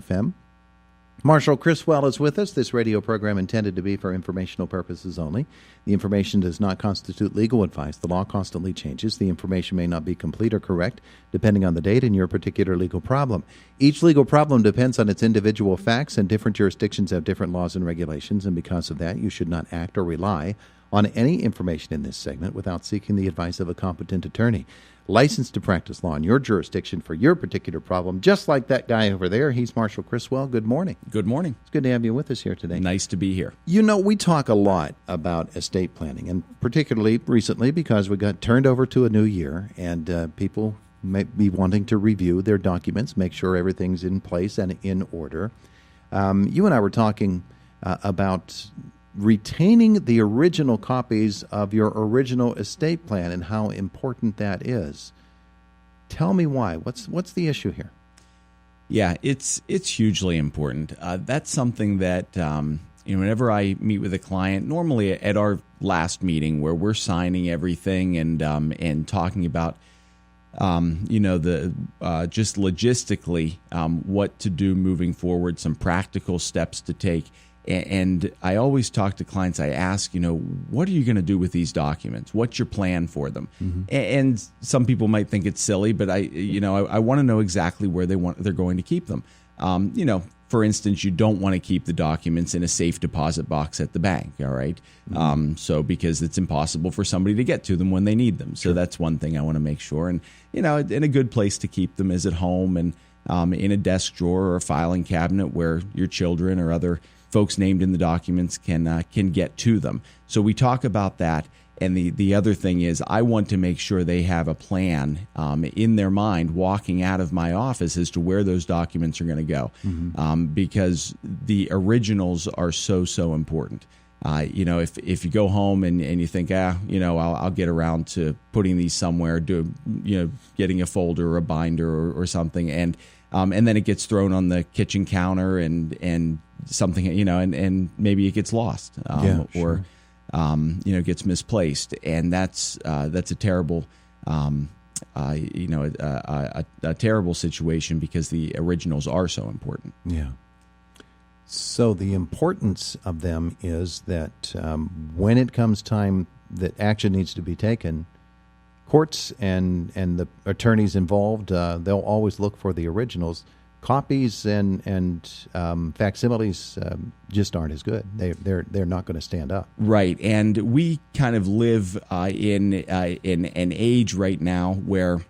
FM. Marshall Chriswell is with us. This radio program intended to be for informational purposes only. The information does not constitute legal advice. The law constantly changes. The information may not be complete or correct, depending on the date and your particular legal problem. Each legal problem depends on its individual facts, and different jurisdictions have different laws and regulations, and because of that, you should not act or rely on any information in this segment without seeking the advice of a competent attorney licensed to practice law in your jurisdiction for your particular problem, just like that guy over there. He's Marshall Chriswell. Good morning. Good morning. It's good to have you with us here today. Nice to be here. You know, we talk a lot about estate planning, and particularly recently because we got turned over to a new year, and people may be wanting to review their documents, make sure everything's in place and in order. You and I were talking about retaining the original copies of your original estate plan and how important that is. Tell me why. What's the issue here? Yeah, it's hugely important. That's something that whenever I meet with a client, normally at our last meeting where we're signing everything and talking about just logistically what to do moving forward, some practical steps to take. And I always talk to clients, I ask, what are you going to do with these documents? What's your plan for them? Mm-hmm. And some people might think it's silly, but I want to know exactly where they're going to keep them. For instance, you don't want to keep the documents in a safe deposit box at the bank, all right? Mm-hmm. Because it's impossible for somebody to get to them when they need them. So that's one thing I want to make sure. And, in a good place to keep them is at home and in a desk drawer or a filing cabinet where your children or other folks named in the documents can get to them. So we talk about that. And the other thing is I want to make sure they have a plan in their mind walking out of my office as to where those documents are going to go. Mm-hmm. Because the originals are so important. If you go home and you think, I'll get around to putting these somewhere, getting a folder or a binder or something, and then it gets thrown on the kitchen counter and something, and maybe it gets lost or gets misplaced, and that's a terrible a terrible situation because the originals are so important. Yeah. So the importance of them is that when it comes time that action needs to be taken, courts and the attorneys involved, they'll always look for the originals. Copies and facsimiles just aren't as good. They're not going to stand up. Right, and we kind of live in an age right now where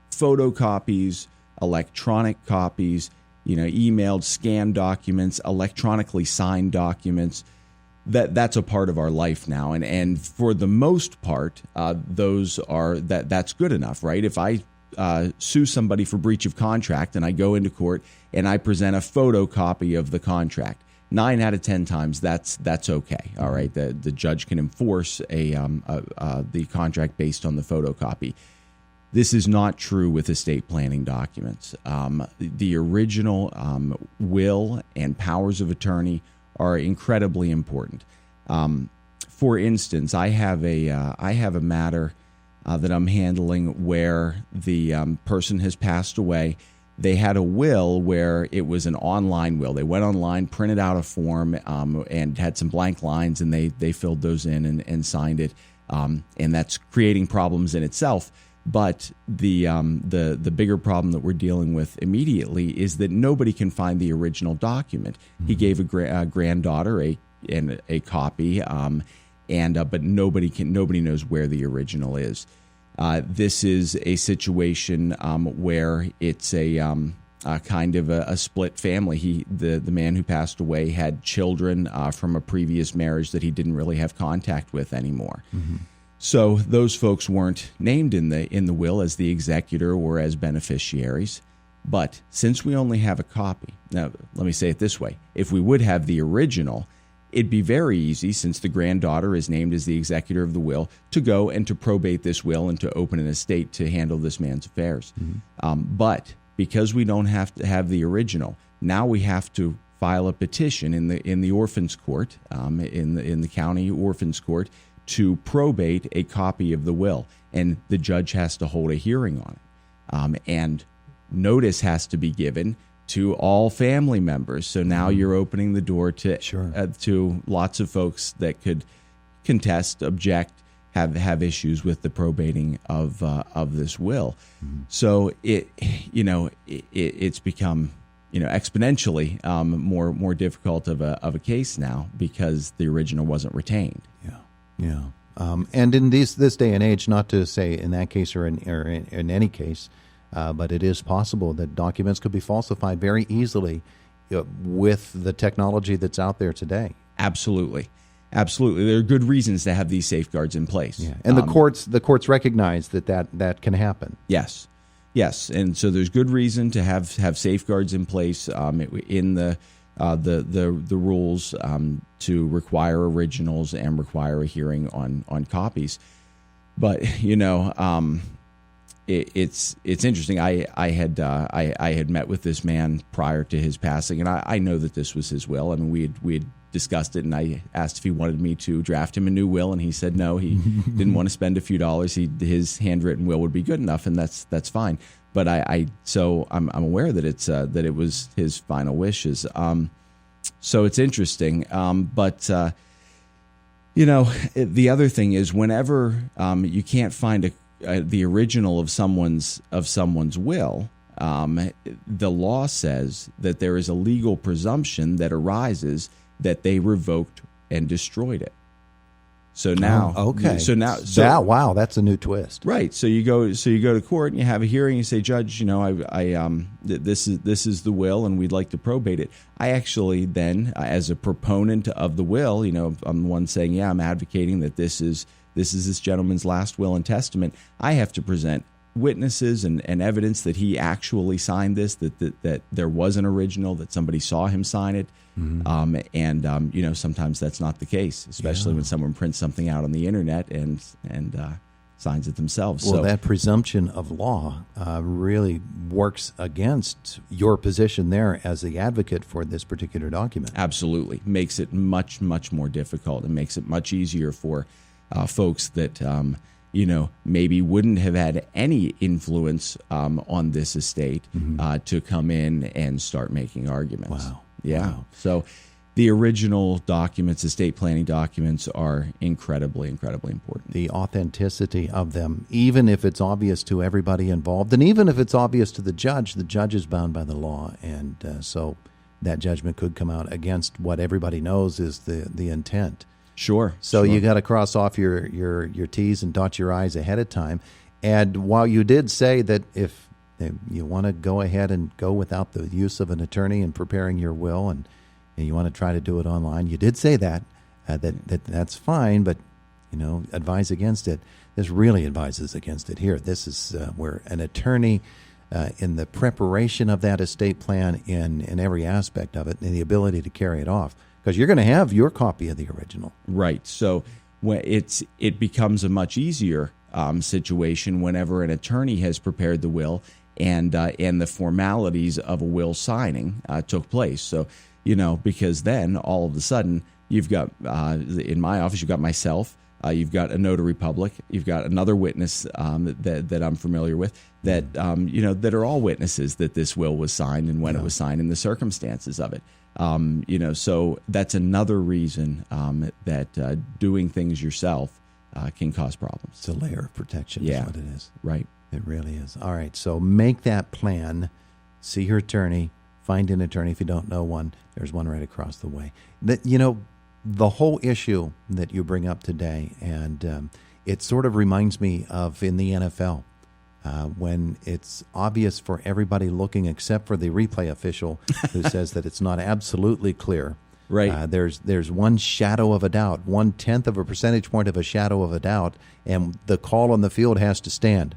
photocopies, electronic copies, emailed, scanned documents, electronically signed documents, that's a part of our life now. And for the most part, that's good enough, right? If I sue somebody for breach of contract and I go into court and I present a photocopy of the contract, 9 out of 10 times that's okay. All right, the judge can enforce the contract based on the photocopy. This is not true with estate planning documents. The original will and powers of attorney are incredibly important. For instance, I have a matter that I'm handling where the person has passed away. They had a will where it was an online will. They went online, printed out a form, and had some blank lines, and they filled those in and signed it. And that's creating problems in itself. But the bigger problem that we're dealing with immediately is that nobody can find the original document. Mm-hmm. He gave a granddaughter a copy, but nobody knows where the original is. This is a situation where it's a kind of a split family. The man who passed away had children from a previous marriage that he didn't really have contact with anymore. Mm-hmm. So those folks weren't named in the will as the executor or as beneficiaries. But since we only have a copy, now let me say it this way: if we would have the original, it'd be very easy, since the granddaughter is named as the executor of the will, to go and to probate this will and to open an estate to handle this man's affairs. Mm-hmm. But because we don't have to have the original, now we have to file a petition in the orphans court, in the county orphans court, to probate a copy of the will, and the judge has to hold a hearing on it. And notice has to be given to all family members. So now you're opening the door to to lots of folks that could contest, object, have issues with the probating of this will. So it's become exponentially more difficult of a case now because the original wasn't retained. Yeah. And in this day and age, not to say in that case or in any case, but it is possible that documents could be falsified very easily with the technology that's out there today. Absolutely. There are good reasons to have these safeguards in place. Yeah. And the courts recognize that can happen. Yes. And so there's good reason to have safeguards in place in the rules to require originals and require a hearing on copies. But it's interesting. I had met with this man prior to his passing, and I know that this was his will. I mean, we had discussed it, and I asked if he wanted me to draft him a new will, and he said no. He didn't want to spend a few dollars. His handwritten will would be good enough, and that's fine. But I'm aware that it was his final wishes. So it's interesting. But the other thing is, whenever you can't find the original of someone's will, the law says that there is a legal presumption that arises that they revoked and destroyed it. So now, wow, that's a new twist, right? So you go to court and you have a hearing. You say, Judge, this is the will, and we'd like to probate it. I actually then, as a proponent of the will, I'm the one saying, I'm advocating that this is this gentleman's last will and testament. I have to present witnesses and evidence that he actually signed this, that there was an original, that somebody saw him sign it. Sometimes that's not the case, especially when someone prints something out on the internet and signs it themselves. Well, that presumption of law really works against your position there as the advocate for this particular document. Absolutely. Makes it much, much more difficult. It makes it much easier for folks that maybe wouldn't have had any influence on this estate to come in and start making arguments. Wow. Yeah. Wow. So the original documents, estate planning documents, are incredibly, incredibly important. The authenticity of them, even if it's obvious to everybody involved, and even if it's obvious to the judge is bound by the law, and so that judgment could come out against what everybody knows is the intent. Sure. So you got to cross off your T's and dot your I's ahead of time. And while you did say that if you want to go ahead and go without the use of an attorney in preparing your will, and you want to try to do it online, you did say that's fine, but advise against it. This really advises against it here. This is where an attorney, in the preparation of that estate plan, in every aspect of it, and the ability to carry it off, because you're going to have your copy of the original. Right. So when it becomes a much easier situation whenever an attorney has prepared the will and the formalities of a will signing took place. So, because then all of a sudden you've got, in my office, you've got myself, you've got a notary public, you've got another witness that I'm familiar with that, that are all witnesses that this will was signed and when it was signed and the circumstances of it. So that's another reason that doing things yourself can cause problems. It's a layer of protection is what it is. Right. It really is. All right, so make that plan. See your attorney. Find an attorney if you don't know one. There's one right across the way. The whole issue that you bring up today, and it sort of reminds me of in the NFL, when it's obvious for everybody looking except for the replay official who says that it's not absolutely clear. Right. There's one shadow of a doubt, 1/10 of a percentage point of a shadow of a doubt, and the call on the field has to stand.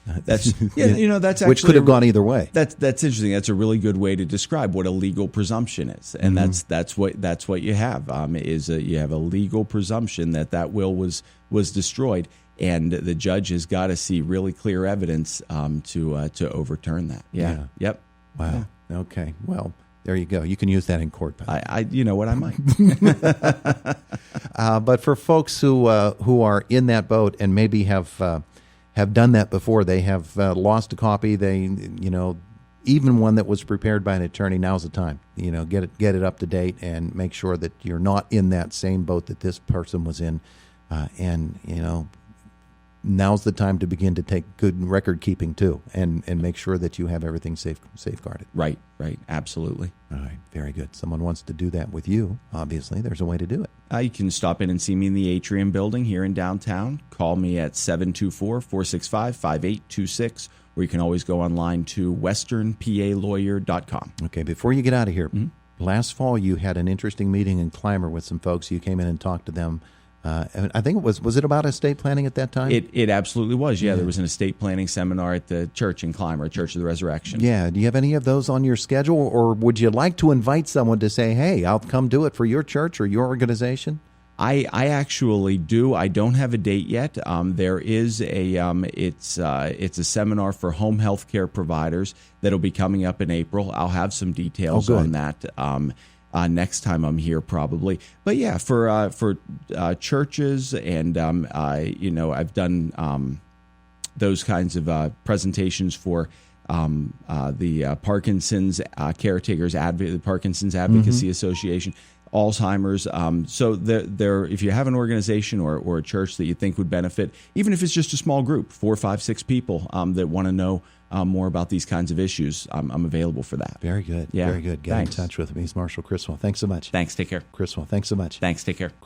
That's that's actually, which could have gone either way. That's interesting. That's a really good way to describe what a legal presumption is, and that's what you have. You have a legal presumption that will was destroyed, and the judge has got to see really clear evidence to overturn that. Yeah. Yep. Wow. Yeah. Okay. Well, there you go. You can use that in court. I might. But for folks who are in that boat and maybe have done that before, they have lost a copy. They even one that was prepared by an attorney, now's the time. Get it up to date and make sure that you're not in that same boat that this person was in. And now's the time to begin to take good record keeping too, and make sure that you have everything safeguarded. Right, absolutely. All right, very good. Someone wants to do that with you. Obviously, there's a way to do it. You can stop in and see me in the Atrium building here in downtown. Call me at 724-465-5826, or you can always go online to westernpalawyer.com. Okay, before you get out of here, last fall you had an interesting meeting in Clymer with some folks. You came in and talked to them. I think it was it about estate planning at that time? It absolutely was. Yeah, there was an estate planning seminar at the church in Clymer, Church of the Resurrection. Yeah. Do you have any of those on your schedule, or would you like to invite someone to say, hey, I'll come do it for your church or your organization? I actually do. I don't have a date yet. There is it's a seminar for home health care providers that'll be coming up in April. I'll have some details on that. Next time I'm here, probably. But yeah, for churches, and I've done those kinds of presentations for the Parkinson's caretakers, the Parkinson's Advocacy Association, Alzheimer's. So there, if you have an organization or a church that you think would benefit, even if it's just a small group, 4, 5, 6 people that want to know more about these kinds of issues, I'm available for that. Very good. Yeah. Very good. Get in touch with me. He's Marshall Chriswell. Thanks so much. Thanks. Take care. Chriswell, thanks so much. Thanks. Take care.